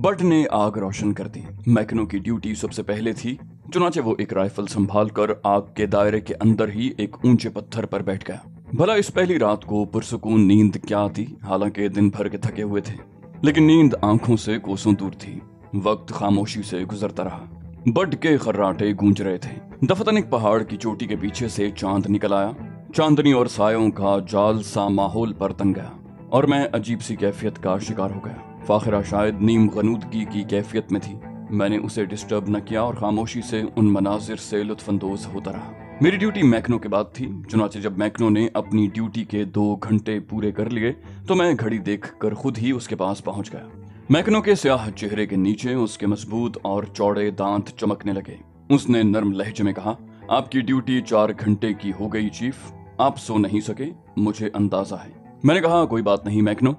But ने आग रोशन कर दी। मैकनो की ड्यूटी सबसे पहले थी, चुनाचे वो एक राइफल संभाल कर आग के दायरे के अंदर ही एक ऊंचे पत्थर पर बैठ गया। भला इस पहली रात को पुरसुकून नींद क्या आती, हालांकि दिन भर के थके हुए थे, लेकिन नींद आंखों से कोसों दूर थी। वक्त खामोशी से गुजरता रहा। बट के खर्राटे गूंज रहे थे। दफतन एक पहाड़ की चोटी के पीछे से चांद निकल आया। चांदनी और सायों का जाल सा माहौल पर तन गया और मैं अजीब सी कैफियत का शिकार हो गया। फाखिरा शायद नीम गनूदगी की कैफियत में थी। मैंने उसे डिस्टर्ब न किया और खामोशी से उन मनाजिर से लुत्फानंदोज होता रहा। मेरी ड्यूटी मैकनो के बाद थी, चुनाचे जब मैकनो ने अपनी ड्यूटी के 2 घंटे पूरे कर लिए तो मैं घड़ी देखकर खुद ही उसके पास पहुंच गया। मैकनो के स्याह चेहरे के नीचे उसके मजबूत और चौड़े दांत चमकने लगे। उसने नर्म लहजे में कहा, आपकी ड्यूटी 4 घंटे की हो गई चीफ, आप सो नहीं सके, मुझे अंदाजा है। मैंने कहा, कोई बात नहीं मैकनो,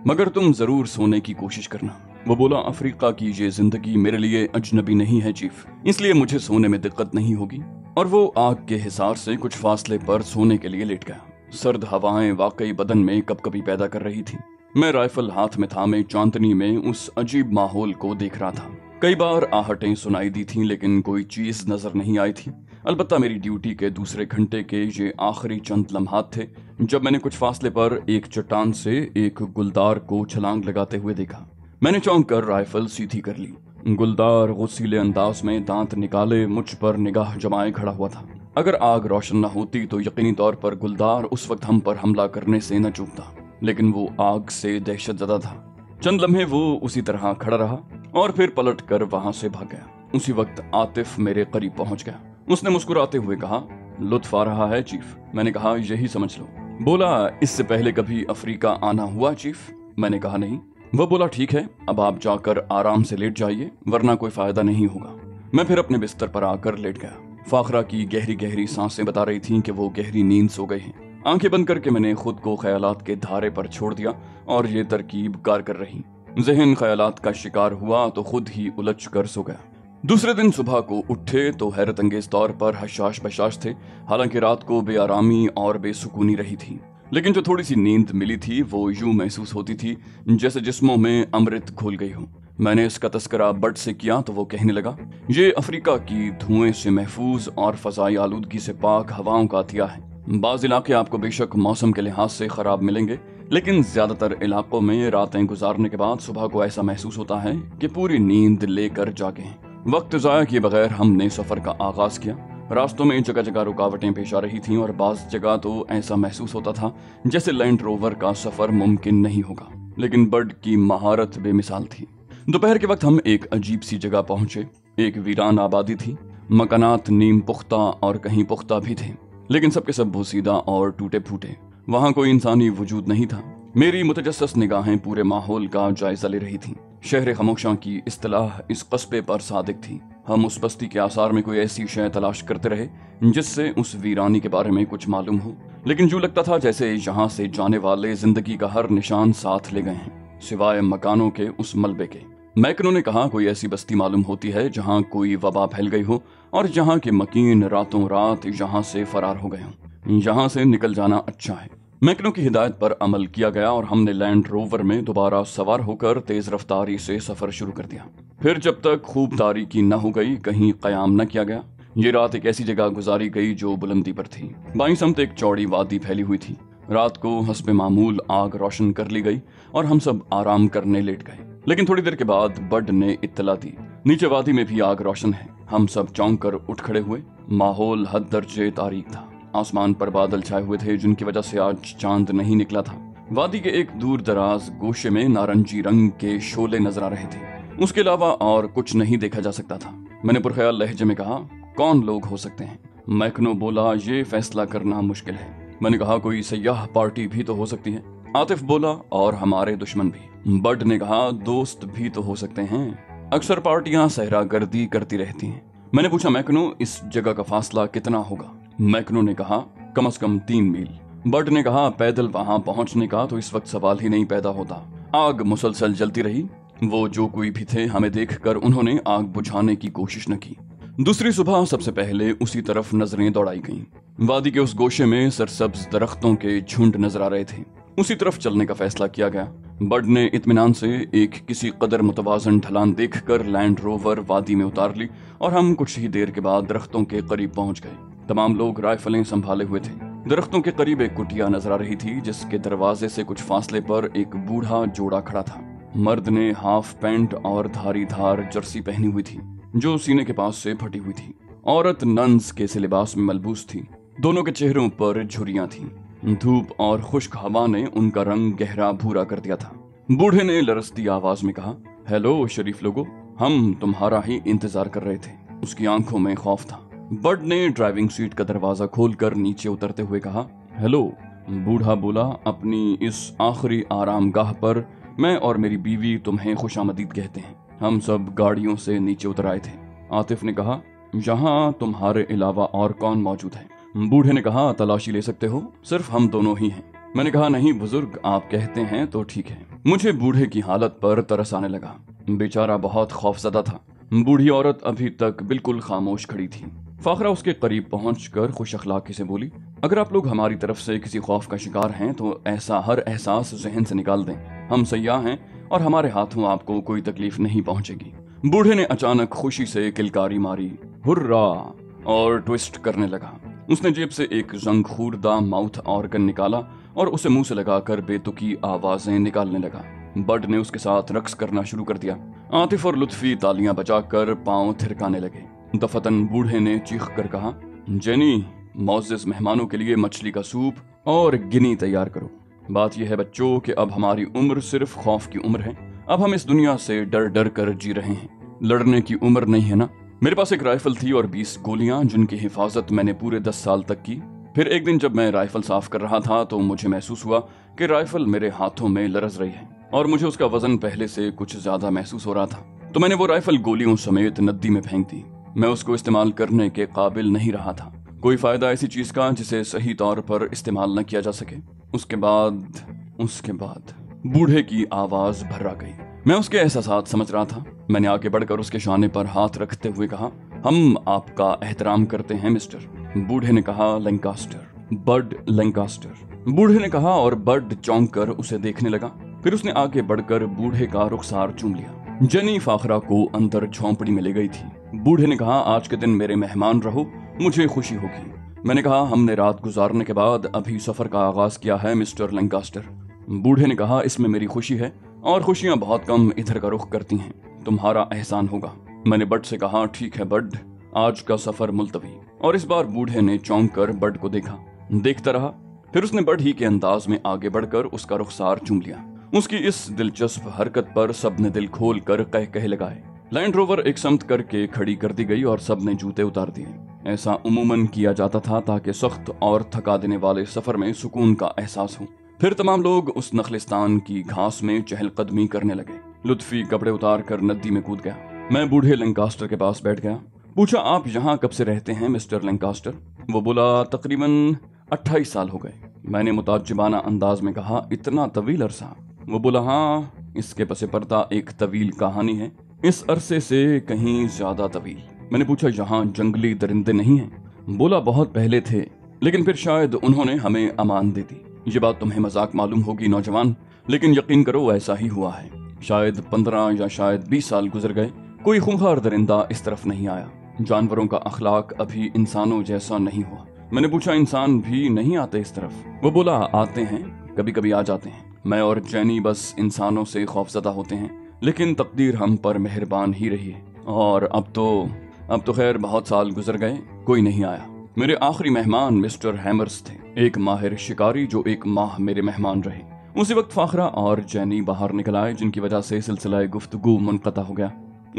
मगर तुम जरूर सोने की कोशिश करना। वो बोला, अफ्रीका की ये जिंदगी मेरे लिए अजनबी नहीं है चीफ, इसलिए मुझे सोने में दिक्कत नहीं होगी। और वो आग के हिसार से कुछ फासले पर सोने के लिए लेट गया। सर्द हवाएं वाकई बदन में कपकपी पैदा कर रही थी। मैं राइफल हाथ में थामे चांदनी में उस अजीब माहौल को देख रहा था। कई बार आहटें सुनाई दी थीं, लेकिन कोई चीज नजर नहीं आई थी। अलबत्ता मेरी ड्यूटी के दूसरे घंटे के ये आखिरी चंद लम्हात थे जब मैंने कुछ फासले पर एक चट्टान से एक गुलदार को छलांग लगाते हुए देखा। मैंने चौंक कर राइफल सीधी कर ली। गुलदार गुस्सीले अंदाज में दांत निकाले मुझ पर निगाह जमाए खड़ा हुआ था। अगर आग रोशन न होती तो यकीनी तौर पर गुलदार उस वक्त हम पर हमला करने से न चूकता, लेकिन वो आग से दहशत ज़दा था। चंद लम्हे वो उसी तरह खड़ा रहा और फिर पलट कर वहां से भाग गया। उसी वक्त आतिफ मेरे करीब पहुंच गया। उसने मुस्कुराते हुए कहा, लुत्फ आ रहा है चीफ। मैंने कहा, यही समझ लो। बोला, इससे पहले कभी अफ्रीका आना हुआ चीफ? मैंने कहा, नहीं। वह बोला, ठीक है, अब आप जाकर आराम से लेट जाइए, वरना कोई फायदा नहीं होगा। मैं फिर अपने बिस्तर पर आकर लेट गया। फाखरा की गहरी गहरी सांसें बता रही थीं कि वो गहरी नींद सो गई हैं। आंखें बंद करके मैंने खुद को ख्यालात के धारे पर छोड़ दिया और ये तरकीब कार कर रही। ज़हन ख्यालात का शिकार हुआ तो खुद ही उलझ कर सो गया। दूसरे दिन सुबह को उठे तो हैरत अंगेज तौर पर हशाश बशाश थे। हालांकि रात को बेआरामी और बेसुकूनी रही थी, लेकिन जो थोड़ी सी नींद मिली थी वो यूं महसूस होती थी जैसे जिस्मों में अमृत घुल गई हो। मैंने इसका तस्करा बट से किया तो वो कहने लगा, ये अफ्रीका की धुएं से महफूज और फजाई आलूदगी से पाक हवाओं का अतिया है। बाज़ इलाके आपको बेशक मौसम के लिहाज से खराब मिलेंगे, लेकिन ज्यादातर इलाकों में रातें गुजारने के बाद सुबह को ऐसा महसूस होता है कि पूरी नींद लेकर जागे हैं। वक्त ज़ाया किए बगैर हमने सफर का आगाज किया। रास्तों में जगह जगह रुकावटें पेश आ रही थीं और बाज़ जगह तो ऐसा महसूस होता था जैसे लैंड रोवर का सफर मुमकिन नहीं होगा, लेकिन बर्ड की महारत बेमिसाल थी। दोपहर के वक्त हम एक अजीब सी जगह पहुंचे। एक वीरान आबादी थी। मकानात नीम पुख्ता और कहीं पुख्ता भी थे, लेकिन सबके सब भूसीदा और टूटे फूटे। वहां कोई इंसानी वजूद नहीं था। मेरी मुतजस्सस निगाहें पूरे माहौल का जायजा ले रही थीं। शहर खामोशां की इस्तिलाह इस कस्बे पर सादिक थी। हम उस बस्ती के आसार में कोई ऐसी शय तलाश करते रहे जिससे उस वीरानी के बारे में कुछ मालूम हो, लेकिन यूं लगता था जैसे यहाँ से जाने वाले जिंदगी का हर निशान साथ ले गए हैं, सिवाय मकानों के उस मलबे के। मैकनो ने कहा, कोई ऐसी बस्ती मालूम होती है जहाँ कोई वबा फैल गई हो और जहाँ के मकीन रातों रात यहाँ से फरार हो गए हों। यहाँ से निकल जाना अच्छा है। मैकनो की हिदायत पर अमल किया गया और हमने लैंड रोवर में दोबारा सवार होकर तेज रफ्तारी से सफर शुरू कर दिया। फिर जब तक खूब तारीकी न हो गई, कहीं कयाम न किया गया। ये रात एक ऐसी जगह गुजारी गई जो बुलंदी पर थी। बाईं समत एक चौड़ी वादी फैली हुई थी। रात को हस्बे मामूल आग रोशन कर ली गई और हम सब आराम करने लेट गए। लेकिन थोड़ी देर के बाद बड ने इत्तला दी, नीचे वादी में भी आग रोशन है। हम सब चौंक कर उठ खड़े हुए। माहौल हद दर्जे तारीक था। आसमान पर बादल छाए हुए थे जिनकी वजह से आज चांद नहीं निकला था। वादी के एक दूर दराज गोशे में नारंगी रंग के शोले नजर आ रहे थे। उसके अलावा और कुछ नहीं देखा जा सकता था। मैंने पुरख्याल लहजे में कहा, कौन लोग हो सकते हैं? मैकनो बोला, ये फैसला करना मुश्किल है। मैंने कहा, कोई सयाह पार्टी भी तो हो सकती है। आतिफ बोला, और हमारे दुश्मन भी। बड ने कहा, दोस्त भी तो हो सकते हैं। अक्सर पार्टियां सहरा गर्दी करती रहती हैं। मैंने पूछा, मैकनो, इस जगह का फासला कितना होगा? मैकनो ने कहा, कम से कम 3 मील। बड ने कहा, पैदल वहां पहुंचने का तो इस वक्त सवाल ही नहीं पैदा होता। आग मुसलसल जलती रही। वो जो कोई भी थे, हमें देखकर उन्होंने आग बुझाने की कोशिश न की। दूसरी सुबह सबसे पहले उसी तरफ नजरें दौड़ाई गईं। वादी के उस गोशे में सरसब्ज दरख्तों के झुंड नजर आ रहे थे। उसी तरफ चलने का फैसला किया गया। बड ने इत्मीनान से एक किसी कदर मुतवाजन ढलान देखकर लैंड रोवर वादी में उतार ली और हम कुछ ही देर के बाद दरख्तों के करीब पहुंच गए। तमाम लोग राइफलें संभाले हुए थे। दरख्तों के करीब एक कुटिया नजर आ रही थी जिसके दरवाजे से कुछ फासले पर एक बूढ़ा जोड़ा खड़ा था। मर्द ने हाफ पैंट और धारीधार जर्सी पहनी हुई थी जो सीने के पास से फटी हुई थी। औरत नन्स के से लिबास में मलबूस थी। दोनों के चेहरों पर झुर्रियां थीं। धूप और खुश्क हवा ने उनका रंग गहरा भूरा कर दिया था। बूढ़े ने लरसती आवाज में कहा, हेलो शरीफ लोगो, हम तुम्हारा ही इंतजार कर रहे थे। उसकी आंखों में खौफ था। बड ने ड्राइविंग सीट का दरवाजा खोलकर नीचे उतरते हुए कहा, हेलो। बूढ़ा बोला, अपनी इस आखिरी आरामगाह पर मैं और मेरी बीवी तुम्हें खुशामदीद कहते हैं। हम सब गाड़ियों से नीचे उतर आए थे। आतिफ ने कहा, यहाँ तुम्हारे अलावा और कौन मौजूद है? बूढ़े ने कहा, तलाशी ले सकते हो, सिर्फ हम दोनों ही हैं। मैंने कहा, नहीं बुजुर्ग, आप कहते हैं तो ठीक है। मुझे बूढ़े की हालत पर तरस आने लगा। बेचारा बहुत खौफजदा था। बूढ़ी औरत अभी तक बिल्कुल खामोश खड़ी थी। फाखरा उसके करीब पहुंचकर खुश अखलाकी से बोली, अगर आप लोग हमारी तरफ से किसी खौफ का शिकार हैं तो ऐसा हर एहसास जहन से निकाल दें। हम सयाह हैं और हमारे हाथों आपको कोई तकलीफ नहीं पहुंचेगी। बूढ़े ने अचानक खुशी से किलकारी मारी, हुर्रा, और ट्विस्ट करने लगा। उसने जेब से एक जंग-खूरदा माउथ ऑर्गन निकाला और उसे मुंह से लगाकर बेतुकी आवाजें निकालने लगा। बड ने उसके साथ रक्स करना शुरू कर दिया। आतिफ और लुत्फी तालियां बजाकर पांव थिरकाने लगे। दफतन बूढ़े ने चीख कर कहा, जेनी, मौजूद मेहमानों के लिए मछली का सूप और गिनी तैयार करो। बात यह है बच्चों कि अब हमारी उम्र सिर्फ खौफ की उम्र है। अब हम इस दुनिया से डर डर कर जी रहे हैं, लड़ने की उम्र नहीं है ना। मेरे पास एक राइफल थी और 20 गोलियां जिनकी हिफाजत मैंने पूरे 10 साल तक की। फिर एक दिन जब मैं राइफल साफ कर रहा था तो मुझे महसूस हुआ कि राइफल मेरे हाथों में लरज रही है और मुझे उसका वजन पहले से कुछ ज्यादा महसूस हो रहा था। तो मैंने वो राइफल गोलियों समेत नदी में फेंक दी। मैं उसको इस्तेमाल करने के काबिल नहीं रहा था। कोई फायदा ऐसी चीज का जिसे सही तौर पर इस्तेमाल न किया जा सके। उसके बाद बूढ़े की आवाज भर्रा गई। मैं उसके एहसासात समझ रहा था। मैंने आगे बढ़कर उसके शाने पर हाथ रखते हुए कहा, हम आपका एहतराम करते हैं मिस्टर। बूढ़े ने कहा, लैंकास्टर, बड लैंकास्टर। बूढ़े ने कहा और बड चौंक कर उसे देखने लगा। फिर उसने आगे बढ़कर बूढ़े का रुखसार चूम लिया। जेनी फाखरा को अंदर झोंपड़ी में ले गई थी। बूढ़े ने कहा, आज के दिन मेरे मेहमान रहो, मुझे खुशी होगी। मैंने कहा, हमने रात गुजारने के बाद अभी सफर का आगाज किया है मिस्टर लैंकास्टर। बूढ़े ने कहा, इसमें मेरी खुशी है और खुशियां बहुत कम इधर का रुख करती हैं। तुम्हारा एहसान होगा। मैंने बड से कहा, ठीक है बड, आज का सफर मुलतवी। और इस बार बूढ़े ने चौंक कर बड को देखता रहा। फिर उसने बड ही के अंदाज में आगे बढ़कर उसका रुखसार चूम लिया। उसकी इस दिलचस्प हरकत पर सबने दिल खोल कर कह लगाए। लैंड रोवर एक समत करके खड़ी कर दी गई और सबने जूते उतार दिए। ऐसा उमूमन किया जाता था ताकि सख्त और थका देने वाले सफर में सुकून का एहसास हो। फिर तमाम लोग उस नखलिस्तान की घास में चहलकदमी करने लगे। लुत्फी कपड़े उतार कर नदी में कूद गया। मैं बूढ़े लैंकास्टर के पास बैठ गया। पूछा, आप यहाँ कब से रहते हैं मिस्टर लैंकास्टर? वो बोला, तकरीबन 28 साल हो गए। मैंने मुताज्जिबाना अंदाज में कहा, इतना तवील अरसा? वो बोला, हाँ, इसके पसे पर्दा एक तवील कहानी है, इस अरसे से कहीं ज्यादा तवील। मैंने पूछा, यहाँ जंगली दरिंदे नहीं हैं? बोला, बहुत पहले थे, लेकिन फिर शायद उन्होंने हमें अमान दे दी। ये बात तुम्हें मजाक मालूम होगी नौजवान, लेकिन यकीन करो ऐसा ही हुआ है। शायद 15 या शायद 20 साल गुजर गए, कोई खूंखार दरिंदा इस तरफ नहीं आया। जानवरों का अखलाक अभी इंसानों जैसा नहीं हुआ। मैंने पूछा, इंसान भी नहीं आते इस तरफ? वो बोला, आते हैं, कभी कभी आ जाते हैं। मैं और जैनी बस इंसानों से खौफजदा होते हैं, लेकिन तकदीर हम पर मेहरबान ही रही है। और अब तो खैर बहुत साल गुजर गए, कोई नहीं आया। मेरे आखिरी मेहमान मिस्टर हैमर्स थे, एक माहिर शिकारी जो 1 माह मेरे मेहमान रहे। उसी वक्त फाखरा और जैनी बाहर निकल आए, जिनकी वजह से सिलसिला गुफ्तगू मुनक़ता हो गया।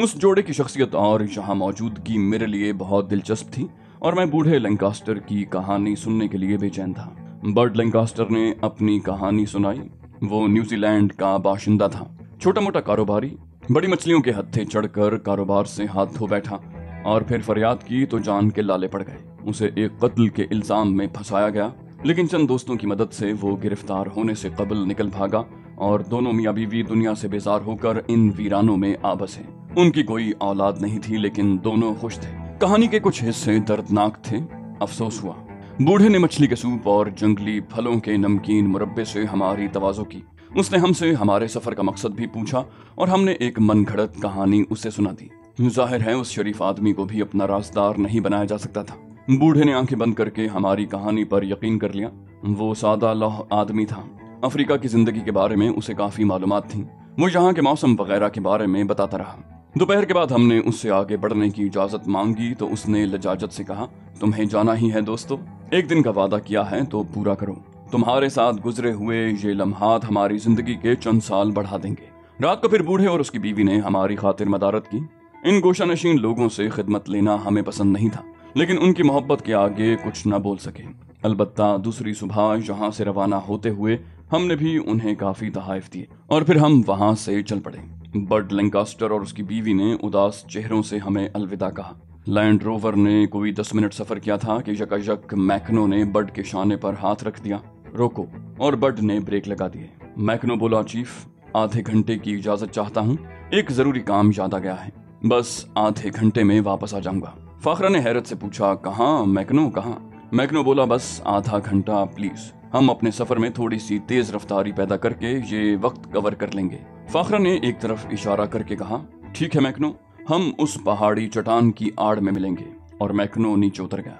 उस जोड़े की शख्सियत और यहाँ मौजूदगी मेरे लिए बहुत दिलचस्प थी और मैं बूढ़े लैंकास्टर की कहानी सुनने के लिए बेचैन था। बड लैंकास्टर ने अपनी कहानी सुनाई। वो न्यूजीलैंड का बाशिंदा था, छोटा मोटा कारोबारी। बड़ी मछलियों के हत्थे चढ़कर कारोबार से हाथ धो बैठा और फिर फरियाद की तो जान के लाले पड़ गए। उसे एक कत्ल के इल्जाम में फंसाया गया, लेकिन चंद दोस्तों की मदद से वो गिरफ्तार होने से कबल निकल भागा और दोनों मियां बीवी दुनिया से बेजार होकर इन वीरानों में आ बसे। उनकी कोई औलाद नहीं थी, लेकिन दोनों खुश थे। कहानी के कुछ हिस्से दर्दनाक थे। अफसोस हुआ। बूढ़े ने मछली के सूप और जंगली फलों के नमकीन मुरब्बे से हमारी तवाज़ो की। اس نے ہم سے ہمارے سفر کا مقصد بھی پوچھا اور ہم نے ایک من گھڑت کہانی اسے سنا دی۔ ظاہر ہے اس شریف آدمی کو بھی اپنا رازدار نہیں بنایا جا سکتا تھا۔ بوڑھے نے آنکھیں بند کر کے ہماری کہانی پر یقین کر لیا۔ وہ سادہ لوح آدمی تھا۔ افریقہ کی زندگی کے بارے میں اسے کافی معلومات تھیں۔ وہ یہاں کے موسم وغیرہ کے بارے میں بتاتا رہا۔ دوپہر کے بعد ہم نے اس سے آگے بڑھنے کی اجازت مانگی تو اس نے لجاجت سے کہا، تمہیں جانا ہی ہے دوستو، ایک دن کا وعدہ کیا ہے تو پورا کرو۔ تمہارے ساتھ گزرے ہوئے یہ لمحات ہماری زندگی کے چند سال بڑھا دیں گے۔ رات کو پھر بوڑھے اور اس کی بیوی نے ہماری خاطر مدارت کی۔ ان گوشہ نشین لوگوں سے خدمت لینا ہمیں پسند نہیں تھا، لیکن ان کی محبت کے آگے کچھ نہ بول سکے۔ البتہ دوسری صبح یہاں سے روانہ ہوتے ہوئے ہم نے بھی انہیں کافی تحائف دیے اور پھر ہم وہاں سے چل پڑے۔ بڈ لینکاسٹر اور اس کی بیوی نے اداس چہروں سے ہمیں الوداع کہا۔ لینڈ روور نے کوئی 10 منٹ سفر کیا تھا کہ یکایک میکنو نے بڈ کے شانے پر ہاتھ رکھ دیا، روکو، اور بڈ نے بریک لگا دیے۔ میکنو بولا، چیف، آدھے گھنٹے کی اجازت چاہتا ہوں، ایک ضروری کام یاد آ گیا ہے، بس آدھے گھنٹے میں واپس آ جاؤں گا۔ فاخرہ نے حیرت سے پوچھا، کہاں میکنو، کہاں؟ میکنو بولا، بس آدھا گھنٹہ پلیز، ہم اپنے سفر میں تھوڑی سی تیز رفتاری پیدا کر کے یہ وقت کور کر لیں گے۔ فاخرہ نے ایک طرف اشارہ کر کے کہا، ٹھیک ہے میکنو، ہم اس پہاڑی چٹان کی آڑ میں ملیں گے، اور میکنو نیچے اتر گیا۔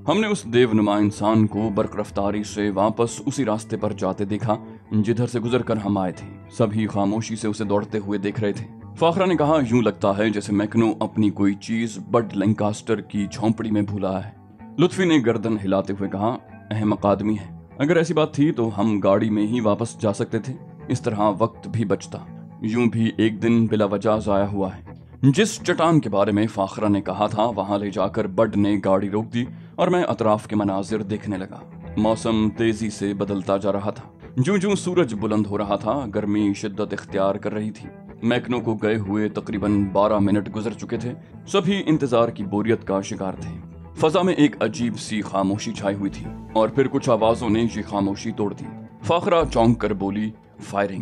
ہم نے اس دیو نما انسان کو برق رفتاری سے واپس اسی راستے پر جاتے دیکھا جدھر سے گزر کر ہم آئے تھے۔ سبھی خاموشی سے اسے دوڑتے ہوئے دیکھ رہے تھے۔ فاخرہ نے کہا، یوں لگتا ہے جیسے میکنو اپنی کوئی چیز بڈ لینکاسٹر کی جھونپڑی میں بھولا ہے۔ لطفی نے گردن ہلاتے ہوئے کہا، احمق آدمی ہے، اگر ایسی بات تھی تو ہم گاڑی میں ہی واپس جا سکتے تھے، اس طرح وقت بھی بچتا، یوں بھی ایک دن بلا وجہ ضائع ہوا ہے۔ جس چٹان کے بارے میں فاخرہ نے کہا تھا وہاں لے جا کر بڈ نے گاڑی روک دی اور میں اطراف کے مناظر دیکھنے لگا۔ موسم تیزی سے بدلتا جا رہا تھا۔ جوں جوں سورج بلند ہو رہا تھا گرمی شدت اختیار کر رہی تھی۔ میکنو کو گئے ہوئے تقریباً 12 منٹ گزر چکے تھے۔ سبھی انتظار کی بوریت کا شکار تھے۔ فضا میں ایک عجیب سی خاموشی چھائی ہوئی تھی اور پھر کچھ آوازوں نے یہ خاموشی توڑ دی۔ فاخرہ چونک کر بولی، فائرنگ۔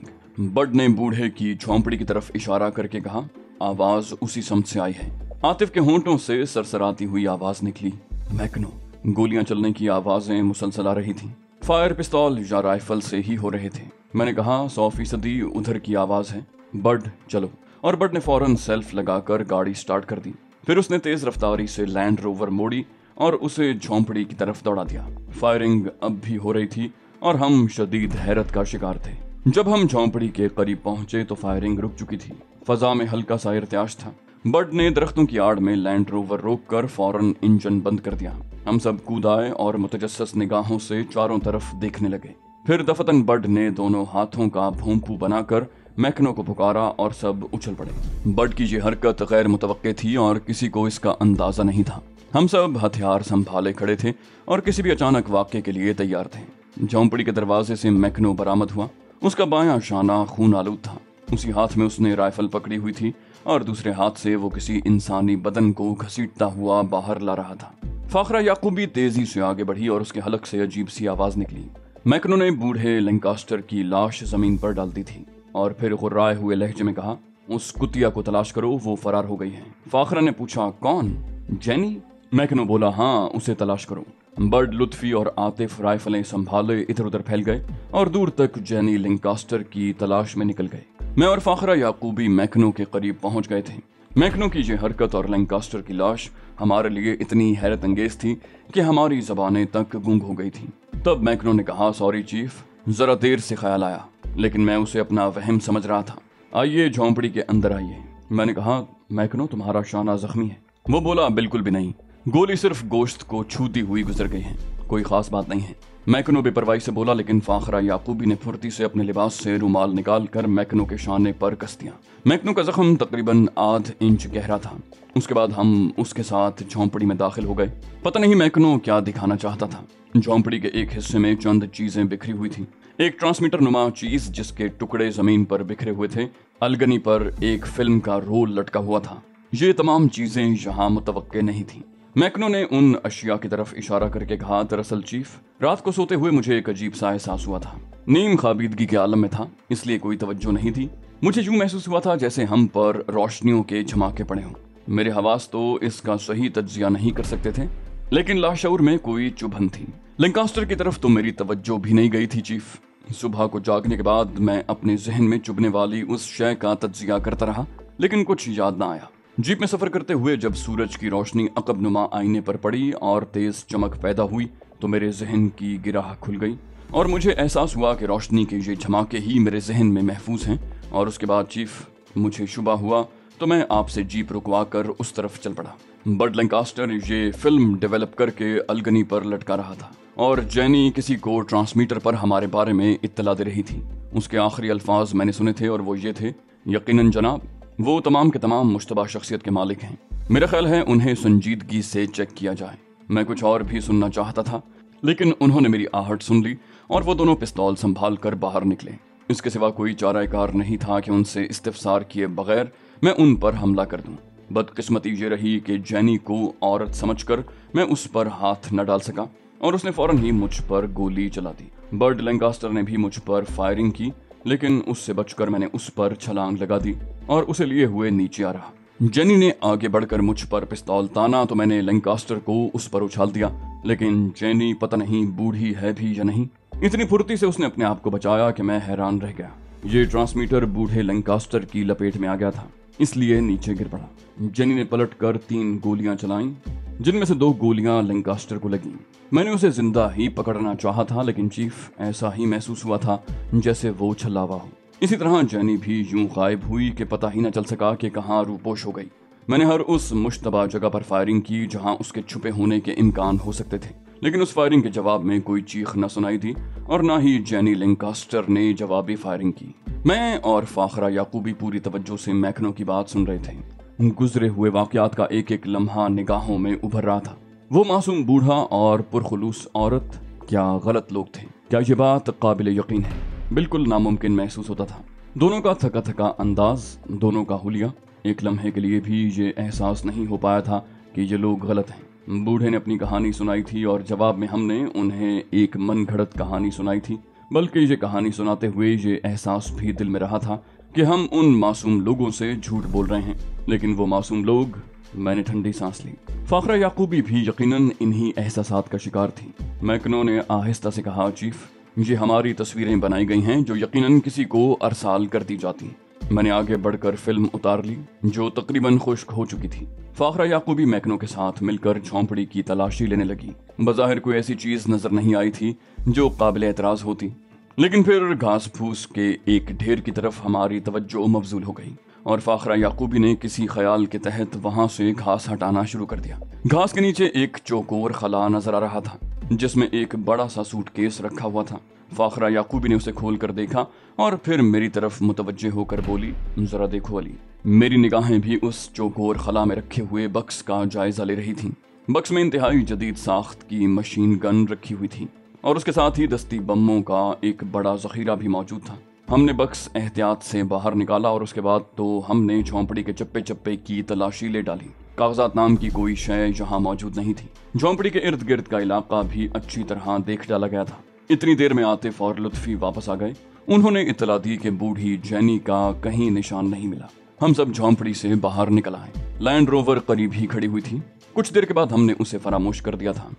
بڈ نے بوڑھے کی جھونپڑی کی طرف اشارہ کر کے کہا، آواز اسی سمت سے آئی ہے۔ عاطف کے ہونٹوں سے سرسراتی ہوئی آواز نکلی، میکنو۔ گولیاں چلنے کی آوازیں مسلسل آ رہی تھیں۔ فائر پستول یا رائفل سے ہی ہو رہے تھے۔ میں نے کہا، 100% ادھر کی آواز ہے، بڈ چلو۔ اور بڈ نے فوراً سیلف لگا کر گاڑی سٹارٹ کر دی۔ پھر اس نے تیز رفتاری سے لینڈ روور موڑی اور اسے جھونپڑی کی طرف دوڑا دیا۔ فائرنگ اب بھی ہو رہی تھی اور ہم شدید حیرت کا شکار تھے۔ جب ہم جھونپڑی کے قریب پہنچے تو فائرنگ رک چکی تھی۔ فضا میں ہلکا سا ارتعاش تھا۔ بڈ نے درختوں کی آڑ میں لینڈ روور روک کر فوراً انجن بند کر دیا۔ ہم سب کود آئے اور متجسس نگاہوں سے چاروں طرف دیکھنے لگے۔ پھر دفتن بڈ نے دونوں ہاتھوں کا بھونپو بنا کر میکنو کو پکارا اور سب اچھل پڑے۔ بڈ کی یہ حرکت غیر متوقع تھی اور کسی کو اس کا اندازہ نہیں تھا۔ ہم سب ہتھیار سنبھالے کھڑے تھے اور کسی بھی اچانک واقعے کے لیے تیار تھے۔ جھونپڑی کے دروازے سے میکنو برآمد ہوا۔ اس کا بایاں شانہ خون آلود تھا۔ اسی ہاتھ میں اس نے رائفل پکڑی ہوئی تھی اور دوسرے ہاتھ سے وہ کسی انسانی بدن کو گھسیٹتا ہوا باہر لا رہا تھا۔ فاخرہ یعقوبی تیزی سے آگے بڑھی اور اس کے حلق سے عجیب سی آواز نکلی۔ میکنو نے بوڑھے لینکاسٹر کی لاش زمین پر ڈال دی تھی اور پھر غرائے ہوئے لہجے میں کہا، اس کتیا کو تلاش کرو، وہ فرار ہو گئی ہے۔ فاخرہ نے پوچھا، کون؟ جینی؟ میکنو بولا، ہاں، اسے تلاش کرو۔ بڈ، لطفی اور عاطف رائفلیں سنبھالے ادھر ادھر پھیل گئے اور دور تک جینی لینکاسٹر کی تلاش میں نکل گئے۔ میں اور فاخرہ یعقوبی میکنو کے قریب پہنچ گئے تھے۔ میکنو کی یہ حرکت اور لینکاسٹر کی لاش ہمارے لیے اتنی حیرت انگیز تھی کہ ہماری زبانیں تک گونگ ہو گئی تھیں۔ تب میکنو نے کہا، سوری چیف، ذرا دیر سے خیال آیا، لیکن میں اسے اپنا وہم سمجھ رہا تھا۔ آئیے جھونپڑی کے اندر آئیے۔ میں نے کہا، میکنو تمہارا شانہ زخمی ہے۔ وہ بولا، بالکل بھی نہیں، گولی صرف گوشت کو چھوتی ہوئی گزر گئی ہے، کوئی خاص بات نہیں ہے۔ میکنو بے پرواہی سے بولا، لیکن فاخرہ یعقوبی نے پھرتی سے اپنے لباس سے رومال نکال کر میکنو کے شانے پر کس دیا۔ میکنو کا زخم تقریباً آدھ انچ گہرا تھا۔ اس کے بعد ہم اس کے ساتھ جھونپڑی میں داخل ہو گئے۔ پتہ نہیں میکنو کیا دکھانا چاہتا تھا۔ جھونپڑی کے ایک حصے میں چند چیزیں بکھری ہوئی تھیں۔ ایک ٹرانسمیٹر نما چیز جس کے ٹکڑے زمین پر بکھرے ہوئے تھے، الگنی پر ایک فلم کا رول لٹکا ہوا تھا۔ یہ تمام چیزیں یہاں متوقع نہیں تھیں۔ میکنو نے ان اشیاء کی طرف اشارہ کر کے کہا، دراصل چیف، رات کو سوتے ہوئے مجھے ایک عجیب سا احساس ہوا تھا۔ نیم خوابیدگی کے عالم میں تھا، اس لیے کوئی توجہ نہیں تھی۔ مجھے یوں محسوس ہوا تھا جیسے ہم پر روشنیوں کے جھماکے پڑے ہوں۔ میرے حواس تو اس کا صحیح تجزیہ نہیں کر سکتے تھے، لیکن لاشعور میں کوئی چبھن تھی۔ لینکاسٹر کی طرف تو میری توجہ بھی نہیں گئی تھی چیف۔ सुबह को जागने के बाद मैं अपने जहन में चुभने वाली उस शय का तज्जिया करता रहा, लेकिन कुछ याद ना आया। जीप में सफर करते हुए जब सूरज की रोशनी अकबनुमा आईने पर पड़ी और तेज चमक पैदा हुई तो मेरे जहन की गिराह खुल गई और मुझे एहसास हुआ कि रोशनी के ये झमाके ही मेरे जहन में महफूज हैं। और उसके बाद चीफ मुझे शुबा हुआ तो मैं आपसे जीप रुकवा कर उस तरफ चल पड़ा। बर्ड लैंकास्टर ये फिल्म डेवलप करके अल्गनी पर लटका रहा था और जैनी किसी को ट्रांसमीटर पर हमारे बारे में इत्तला दे रही थी। उसके आखिरी अल्फाज मैंने सुने थे और वो ये थे, यकीनन जनाब, वो तमाम के तमाम मुश्तबा शख्सियत के मालिक हैं। मेरा ख्याल है उन्हें संजीदगी से चेक किया जाए। मैं कुछ और भी सुनना चाहता था, लेकिन उन्होंने मेरी आहट सुन ली और वो दोनों पिस्तौल संभाल कर बाहर निकले। इसके सिवा कोई चाराकार नहीं था कि उनसे इस्तिफसार किए बगैर मैं उन पर हमला कर दूं। बदकिस्मती ये रही कि जैनी को औरत समझकर मैं उस पर हाथ न डाल सका और उसने फौरन ही मुझ पर गोली चला दी। बर्ड लैंकास्टर ने भी मुझ पर फायरिंग की, लेकिन उससे बचकर मैंने उस पर छलांग लगा दी और उसे लिए हुए नीचे आ रहा। जेनी ने आगे बढ़कर मुझ पर पिस्तौल ताना तो मैंने लैंकास्टर को उस पर उछाल दिया, लेकिन जेनी पता नहीं बूढ़ी है भी या नहीं, इतनी फुर्ती से उसने अपने आप को बचाया कि मैं हैरान रह गया। ये ट्रांसमीटर बूढ़े लैंकास्टर की लपेट में आ गया था, इसलिए नीचे गिर पड़ा। जेनी ने पलटकर 3 गोलियां चलाईं, जिनमें से 2 गोलियां लैंकास्टर को लगीं। मैंने उसे जिंदा ही पकड़ना चाहा था, लेकिन चीफ ऐसा ही महसूस हुआ था जैसे वो छलावा हो। इसी तरह जैनी भी यूं गायब हुई कि पता ही न चल सका कि कहाँ रूपोश हो गई। मैंने हर उस मुश्तबा जगह पर फायरिंग की जहां उसके छुपे होने के इम्कान हो सकते थे, लेकिन उस फायरिंग के जवाब में कोई चीख न सुनाई दी और न ही जेनी लैंकास्टर ने जवाबी फायरिंग की। मैं और फाखरा याकूबी पूरी तवज्जो से मैकनो की बात सुन रहे थे। गुजरे हुए वाकयात का एक एक लम्हा निगाहों में उभर रहा था। वो मासूम बूढ़ा और पुरखुलूस औरत क्या गलत लोग थे? क्या ये बात काबिल यकीन है? बिल्कुल नामुमकिन महसूस होता था। दोनों का थका थका अंदाज, दोनों का हुलिया, एक लम्हे के लिए भी ये एहसास नहीं हो पाया था कि ये लोग गलत हैं। बूढ़े ने अपनी कहानी सुनाई थी और जवाब में हमने उन्हें एक मन घड़त कहानी सुनाई थी, बल्कि ये कहानी सुनाते हुए ये एहसास भी दिल में रहा था कि हम उन मासूम लोगों से झूठ बोल रहे हैं, लेकिन वो मासूम लोग। मैंने ठंडी सांस ली। फाखरा याकूबी भी यकीनन इन्हीं एहसासात का शिकार थी। मैकनो ने आहिस्ता से कहा, चीफ, ये हमारी तस्वीरें बनाई गई हैं जो यकीनन किसी को अरसाल कर दी जाती। मैंने आगे बढ़कर फिल्म उतार ली जो तकरीबन खुश्क हो चुकी थी। फाखरा याकूबी मैकनो के साथ मिलकर झोंपड़ी की तलाशी लेने लगी। बज़ाहिर कोई ऐसी चीज नजर नहीं आई थी जो काबिल एतराज होती, लेकिन फिर घास फूस के एक ढेर की तरफ हमारी तवज्जो मबजूल हो गई और फाखरा याकूबी ने किसी ख्याल के तहत वहां से घास हटाना शुरू कर दिया। घास के नीचे एक चौकोर खला नजर आ रहा था जिसमें एक बड़ा सा सूटकेस रखा हुआ था। फाखरा याकूबी ने उसे खोल कर देखा और फिर मेरी तरफ मुतवज्जे होकर बोली, जरा देखो अली। मेरी निगाहें भी उस चौकोर खला में रखे हुए बक्स का जायजा ले रही थीं। बक्स में इंतहाई जदीद साख्त की मशीन गन रखी हुई थी और उसके साथ ही दस्ती बमों का एक बड़ा जखीरा भी मौजूद था। हमने बक्स एहतियात से बाहर निकाला और उसके बाद तो हमने झोंपड़ी के चप्पे चप्पे की तलाशी ले डाली। कागजात नाम की कोई शय यहाँ मौजूद नहीं थी। झोंपड़ी के इर्द गिर्द का इलाका भी अच्छी तरह देख डाला गया था। इतनी देर में आतिफ और लुत्फी वापस आ गए। उन्होंने इत्तला दी कि बूढ़ी जैनी का कहीं निशान नहीं मिला। हम सब झोंपड़ी से बाहर निकल आए। लैंड रोवर करीब ही खड़ी हुई थी। कुछ देर के बाद हमने उसे फरामोश कर दिया था।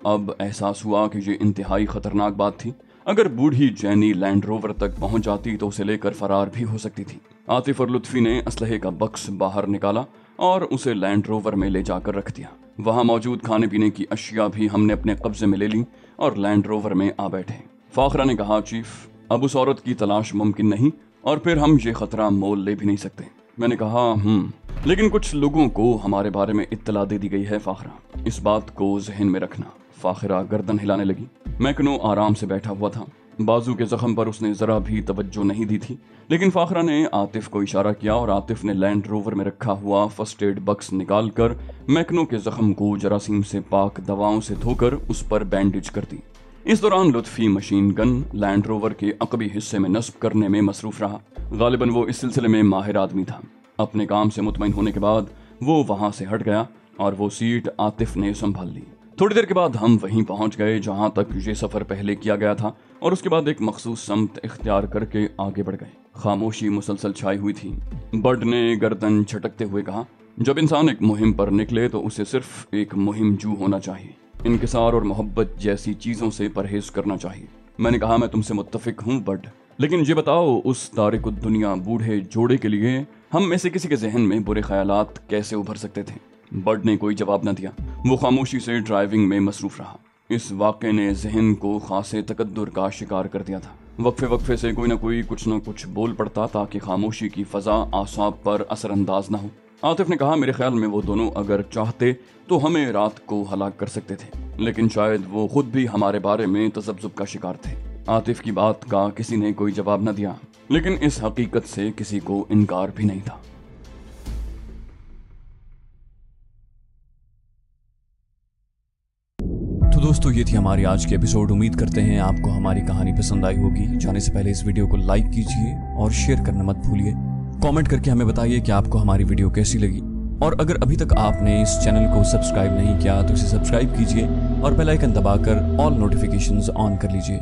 अब एहसास हुआ कि ये इंतहाई खतरनाक बात थी। अगर बूढ़ी जैनी लैंड रोवर तक पहुंच जाती तो उसे लेकर फरार भी हो सकती थी। आतिफ और लुत्फी ने असलहे का बक्स बाहर निकाला और उसे लैंड रोवर में ले जाकर रख दिया। वहां मौजूद खाने पीने की अशिया भी हमने अपने कब्जे में ले ली और लैंड रोवर में आ बैठे। फाखरा ने कहा, चीफ, अब उस औरत की तलाश मुमकिन नहीं और फिर हम ये खतरा मोल ले भी नहीं सकते। मैंने कहा, लेकिन कुछ लोगों को हमारे बारे में इत्तला दे दी गई है फाखरा, इस बात को जहन में रखना। फाखरा गर्दन हिलाने लगी। मैकनो आराम से बैठा हुआ था। बाजू के जख्म पर उसने जरा भी तवज्जो नहीं दी थी, लेकिन फाखरा ने आतिफ को इशारा किया और आतिफ ने लैंड रोवर में रखा हुआ फर्स्ट एड बक्स निकालकर मैकनो के जख्म को जरासीम से पाक दवाओं से धोकर उस पर बैंडेज कर दी। इस दौरान लुत्फी मशीन गन लैंड रोवर के अकबी हिस्से में नस्ब करने में मसरूफ रहा। गालिबन वो इस सिलसिले में माहिर आदमी था। अपने काम से मुतमईन होने के बाद वो वहां से हट गया और वो सीट आतिफ ने संभाल ली। थोड़ी देर के बाद हम वहीं पहुंच गए जहां तक ये सफर पहले किया गया था और उसके बाद एक मखसूस समत इख्तियार करके आगे बढ़ गए। खामोशी मुसलसल छाई हुई थी। बर्ड ने गर्दन झटकते हुए कहा, जब इंसान एक मुहिम पर निकले तो उसे सिर्फ एक मुहिम जू होना चाहिए। इंकिसार और मोहब्बत जैसी चीजों से परहेज करना चाहिए। मैंने कहा मैं तुमसे मुत्तफिक हूँ बट लेकिन ये बताओ उस तारिक दुनिया बूढ़े जोड़े के लिए हम में से किसी के जहन में बुरे ख्यालात कैसे उभर सकते थे। बर्ड ने कोई जवाब न दिया। वो खामोशी से ड्राइविंग में मसरूफ रहा। इस वाक़े ने जहन को खासे तकद्दुर का शिकार कर दिया था। वक्फे वक्फे से कोई ना कोई कुछ न कुछ बोल पड़ता ताकि खामोशी की फजा आसाब पर असरअंदाज न हो। आतिफ ने कहा मेरे ख्याल में वो दोनों अगर चाहते तो हमें रात को हलाक कर सकते थे, लेकिन शायद वो खुद भी हमारे बारे में तज़ब्ज़ुब का शिकार थे। आतिफ की बात का किसी ने कोई जवाब न दिया, लेकिन इस हकीकत से किसी को इनकार भी नहीं था। तो दोस्तों ये थी हमारी आज की एपिसोड। उम्मीद करते हैं आपको हमारी कहानी पसंद आई होगी। जाने से पहले इस वीडियो को लाइक कीजिए और शेयर करना मत भूलिए। कमेंट करके हमें बताइए कि आपको हमारी वीडियो कैसी लगी, और अगर अभी तक आपने इस चैनल को सब्सक्राइब नहीं किया तो इसे सब्सक्राइब कीजिए और बेल आइकन दबाकर ऑल नोटिफिकेशंस ऑन कर लीजिए।